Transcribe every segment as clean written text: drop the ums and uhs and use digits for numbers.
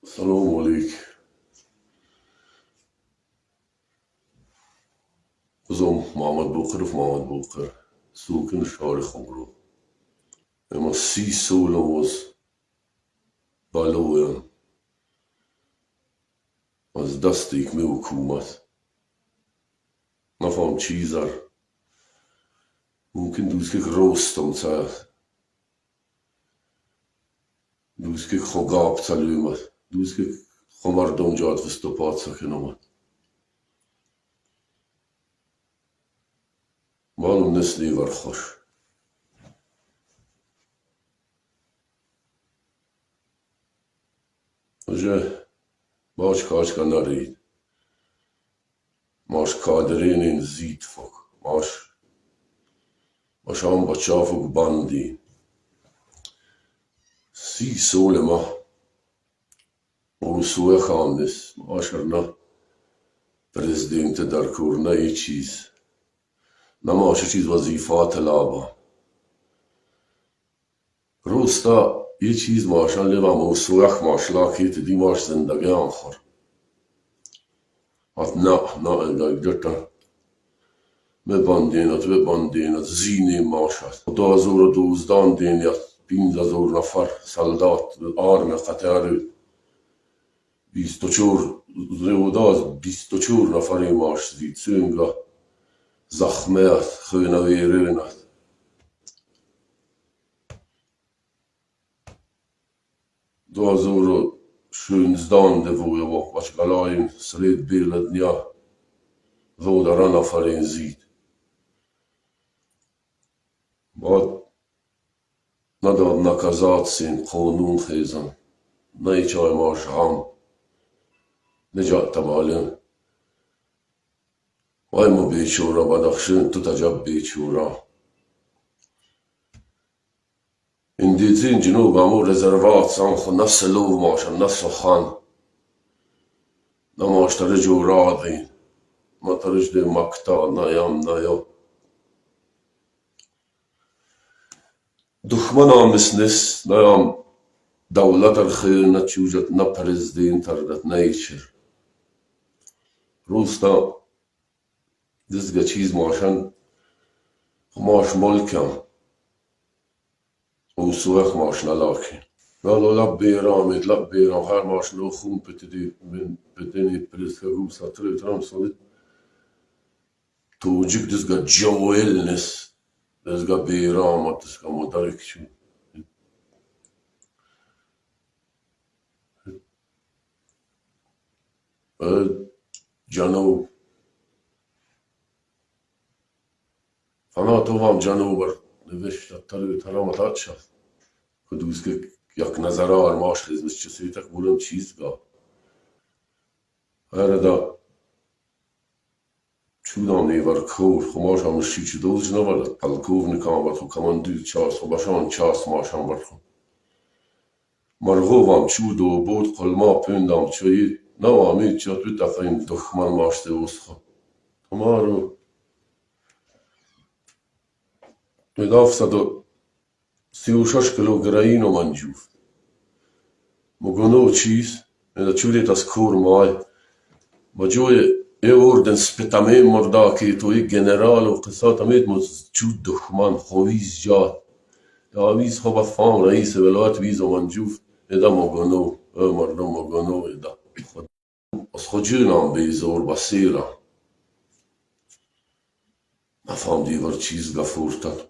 السلام علیکم. Som Mamaadbokir Mamadbokir zoeken schade khomro. اما 30 سال was بالویم از دست یک حکومت نفهم چیزار ممکن دوست که روستم تا دوست که خگاب تلویمت دوست که خمردم جات وستوپات سکنم معلوم نسلی ورخوش اجه باش کاش کنارید ماش کادرین این زید فک ماش هم بچه فک باندی 30 سال ما اروسوه خاندس ماشر نه پرزیدنت در کور نه ای چیز نه ماشه چیز وظیفات لابا روستا یه چیز ماشان لیوام اوسوخ ماشلا کیت دی ماش زندگی آخر ات نه اگرتا ببندینت زینی ماشت 2012 دینیت 15,000 نفر سلدات آرم قطر 24 نفری ماش زید سونگا زخمیت خونویرینت 2017 دفوی و بچگلاین سرید بیل دنیا زودران نفرین زید بعد نداد نکازات سین قانون خیزن نه چای ماش هم نجات تبالین وای مو بیچورا بدخشن تو تجاب بیچورا این دیتین جنوب همو رزروات سانخو نفس لو ماشن نفس خان نماش ترجو راضین ما ترج دی مکتا نایو دخمن آمسنس نایام دولت الخیر نتیوجت نه پرزیدنت تردت نیچر روستا دزگه چیز ماشن ماش ملکم اوسوخ ماش نلاکی نالو لب بیرام هر ماش نو خون پتنی پرزگه روستا ترم سونید توجیک دزگه جویل نس دزگه بیرام دزگه مدرک چون جنوب فنا تو هم جنوبر نوشت ترامتات شد که دوست که یک نظرار ماش خیزنش چسی تک بولم چیزگاه هر دا چودام نیور کور خماش هم شیچ دوزش نورد پلکوف نکام برد خو کمان دید چاس خو باشان چاس ماش هم برد خو مرغوبم چودو بود قلما پندام چوید نوامید چود بید دفعین دخمن ماشته اوست خو تمارو مداف 136 کیلوگرین و من جوفت مگونو چیز مدا چودیت از کور مای ما جوی اردن سپتامه مردا که توی جنرال و قصات امید مز چود دخمن خویز جات داویز خوب فام رئیس ولایت ویز و من جوفت ادا مگونو مردم مگونو ادا از خجونم بیزور بسیرم نفهم دیگر چیز گفورتد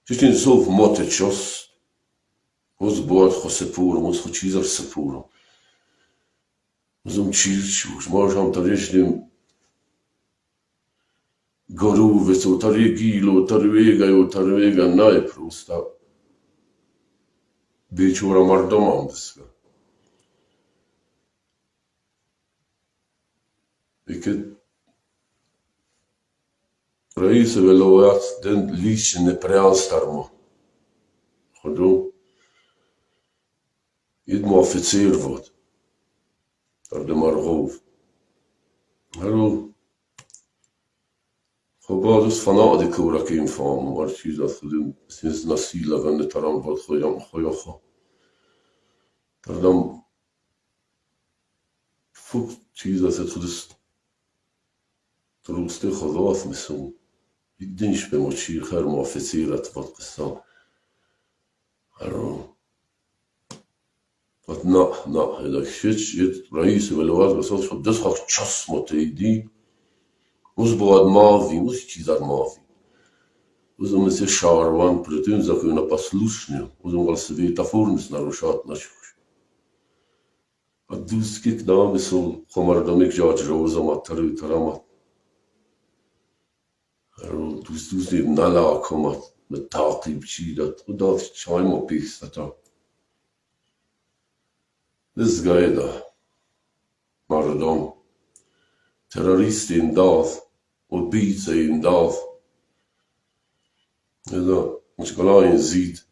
چیزین صوف موت چست از باید خو سپورم از خو چیزر سپورم ازم چیز چوش ماشم تریشدیم گروه و تری گیلو ترویگا نای پروستا بیچورا مردم هم دسگا ایکه رئیس ولایت den لیش نپریانسترمو خودو اید موافصیر بود در دمرغوف هرو خب بعد از فنا دی کورا که این فام هر چیز از خودم سینز نسیل غنده ترام بود خویم خویا خو کردم فوق چیز است تو دست درسته خداست مثل دیدنش به مچیر خیر محافظی رتبات قصه هرو نه هدا هیچ رئیس ولایت مثلا شد دست ها چس متعیدی موز باید ماوی موز چیزار ماوی موز مثل شاروان پرتون زکوی نپاسلوشنی موز مال سوی تفورنس نروشات نشوش دوست که کدام مثل خمردمی که جاج روز ما تروی ترامت هرو دوست نلا کمت به تعقیب چی داد و داد چای ما پیستتا دزگایده مردم تروریست این داف و بیت این داف ایدا مشکلا این زید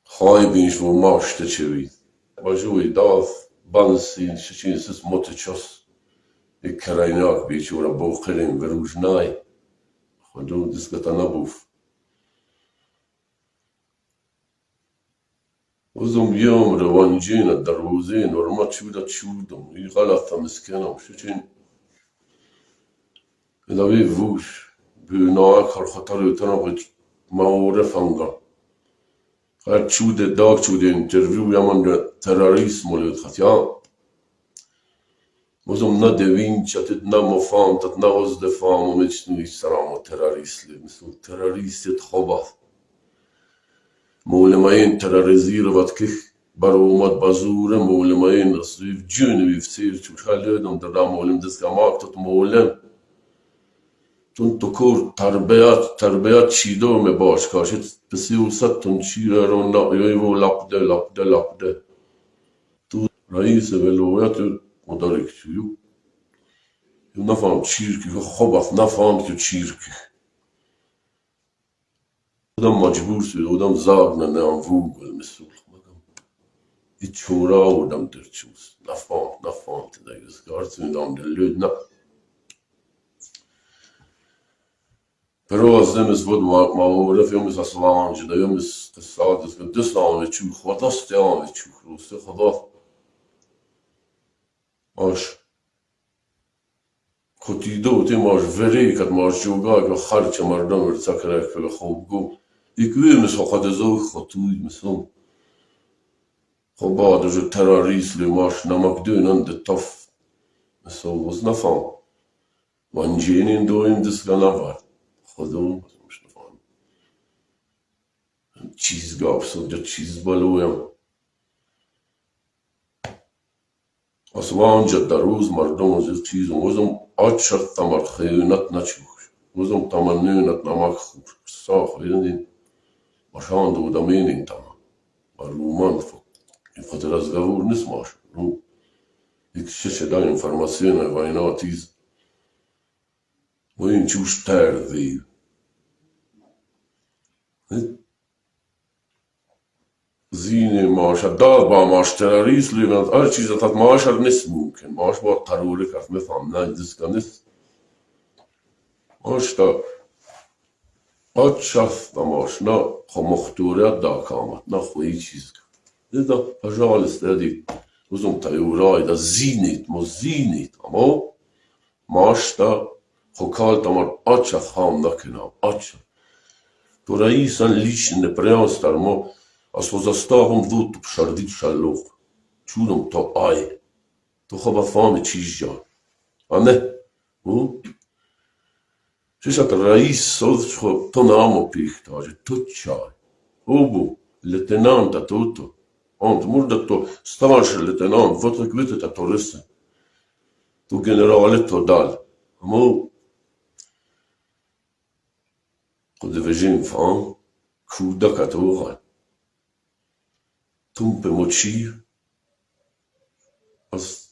خواهی بینش و ماشته چوید باجوی داف بانسین شچین سس متچس یک کریناک بیچورا بوخرین وروج نای خودو دسکتا نبوف وزم يوم روانجين الدروزين ورما تشودم هي غلطة مسكينة شچين إذا بيفوش بناك الخطر يتناقض معورفانغا هر تشود داك تشود انترفيو يمن تروريسم ولا خطيا وزم ندوين شتت نمفام تتناقض دفام ومجنوي سلام تروريست مثل تروريست خبث مولماین ترورزیر وقت که برآمد بازوره مولماین رسیف جونی وفسیر چون خاله دم در مولم دست کماک تط مولم تون تو کور تربیت چیدو می باش کاشت بسیار صد تون چیره رو نایوی و لپده تو رئیس ولایت مدارک چیو نفهم چیرکی خبث نفهم که چیرکی آدم مجبور شد آدم زاغ نه ووگل مسئول خودم یه چورا آدم در چوز نفهم تدایز کارت میدم دلود نه برو از نمیز بود معورف یومیز اصلا جدا یومیز قصادت که دست آمه چو خداست آمه چو روسته خدا آش خودیدو تی ماش وری کد ماش جوگا که خرچ مردم ارتا کرد که خوب گو یکوی مثل خود زوی خطوی مثل خب بعدش تروریست لیماش نمک دوینن ده تف مثل وز نفهم وانجینین دویم دست نبرد خودم مش نفهم چیز گابسد یا چیز بلویم اصلا در روز مردم از چیز وزم آج شرط تمر خیونت نچوش وزم تمنیونت نمک خور ساخ ویدین ماشان دو دمین این تمام معلومان این خاطر از گور نیست ماش یک شش دا انفرماسیون و اینا تیز و این چوش تردی زین ماش داد با ماش تروریست لیوند هر چیز تات ماش نیست ممکن ماش با قروری کف میفهم نه دسکا نیست ماش تا آج شفت ماش نه خو مختوریت دا کامت نه خویی چیز دیده پجال استدید وزم تایورای دا زینید اما ماش تا خو کال تمار آج شفت خام نکنم آج شفت تو رئیسان لیشن پریانس در ما از وزستاهم دو تو پشردید شلوخ چونم تا آی تو خواب فهم چیز جان آنه ششت رئیس صوت تو نامو پیختاج تو چای او بو لتنان تو آنت مرد تو ستاش لتنان فترک ویت تا تورسته تو گنرال تو دال اما خود ویژین فهم کودک تو غای تون به مچیر از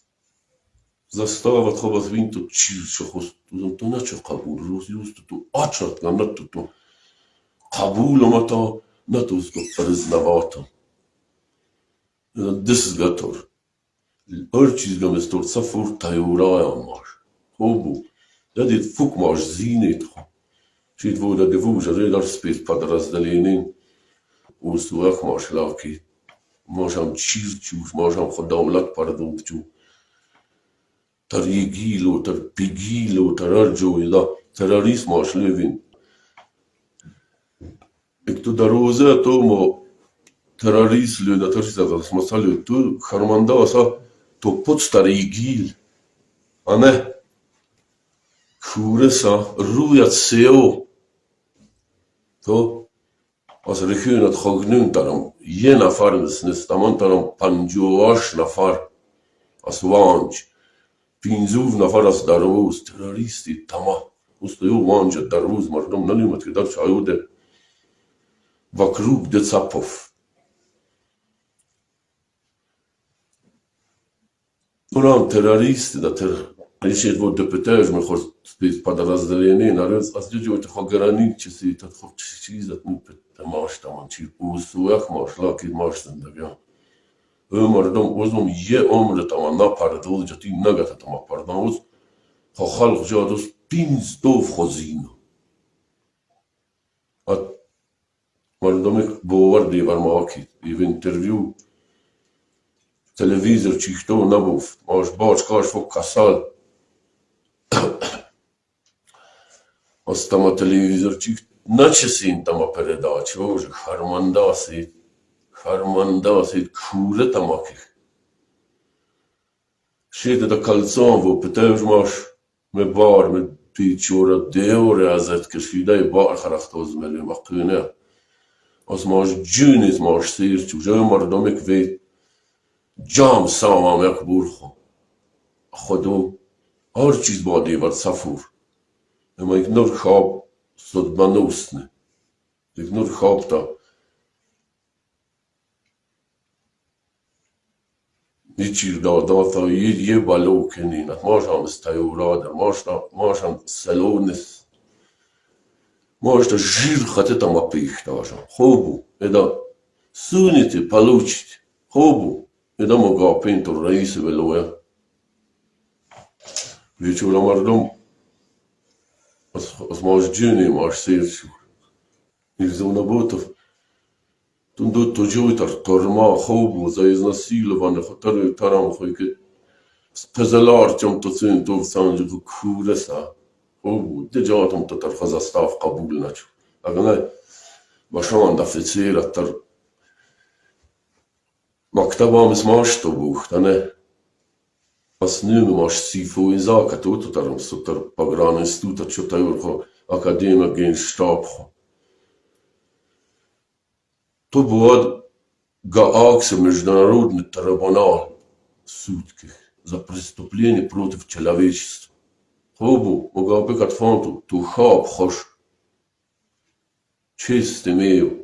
زستاوت خواب از وین تو چیر شخص تو نچه قبول روز تو آچرت نه تو قبول ما تا نه تو اسکو فرز نباتم دست گتور هر چیز گمستور سفور تایورای ماش خوبو دادید فوق ماش زینید خوب Чит вода девужа, редар спец подразделений, устуах машлаки, можем чирчуш, можем ходавлат пардумчу, тарьегилу, тарпигилу, тарарджу, да, террорист машлевин. И кто дороза, то мо террорист люда, террориста, смысалю, то хармандаса, то под старьегил, а не Куреса, руят сео, то als region het genoemd daarom, je nafar is tamon daarom panjoash nafar, als wanj, pinzuv nafar als darwoos, terroristi tama, ustoju wanj darwoos, maar dan niet met gedaan schouder, wokrug de zapov. Oran terroristi dat Решить вот депутат, мы хоть спеть под разделение, народ, а здесь вот их ограничить, это хоть чиз, это ну маш там, он чиз усуях маш, лаки маш там да. Мардом узом е умре там на пардул, жати нагата там пардон уз, хахал жадус пинз дов хозину. А мардом их бовар дивар маки, и в интервью телевизор чихто набув, маш бач каш фок касал. Als tam televizorčik načesin tam передачи, уже хармандасит куре тамаких. Шит это кольцо, во пытаешь маш, мы бар, мы пичора деоре азет кешидай бар харахтоз мели махкуне. Als маш джунис маш сирчу, же мардомик вейт, جام سامم یک برخو خودو هر چیز با دیوار صفور اما یک نور خواب صد منوسنه یک نور خواب تا نیچیر دادا تا یه بالو کنینت ماش هم استیورادر ماش هم سلونس ماش تا جیر خطه تا ما پیخ داشم خوبو ادا سونیتی پلوچیت خوبو ادا مگا پینتو رئیس بلوه ویچولا مردم از ماش جونی ماش سیر شو نیرزونا بوتف تون دو تو جوی ترما خوبو زایز نسیلوانه خود ترم خوی که پزلار چم تو سین تو سانجو که کوره سا خوبو ده جاتم تو تر خزستاف قبول نچو اگه نه باشان دفت سیرت تر مکتبام از ماش تو بوختنه از نیمه ماش سیفو ایزا که تو ترم سوتر پاگران استوتا چو تایور خو اکادیما گین شتاب خو تو باید гаакс международный трибунал сутки за преступление против человечества. Хобу, могу бы как фонту, ту хаб хош. Честь имею.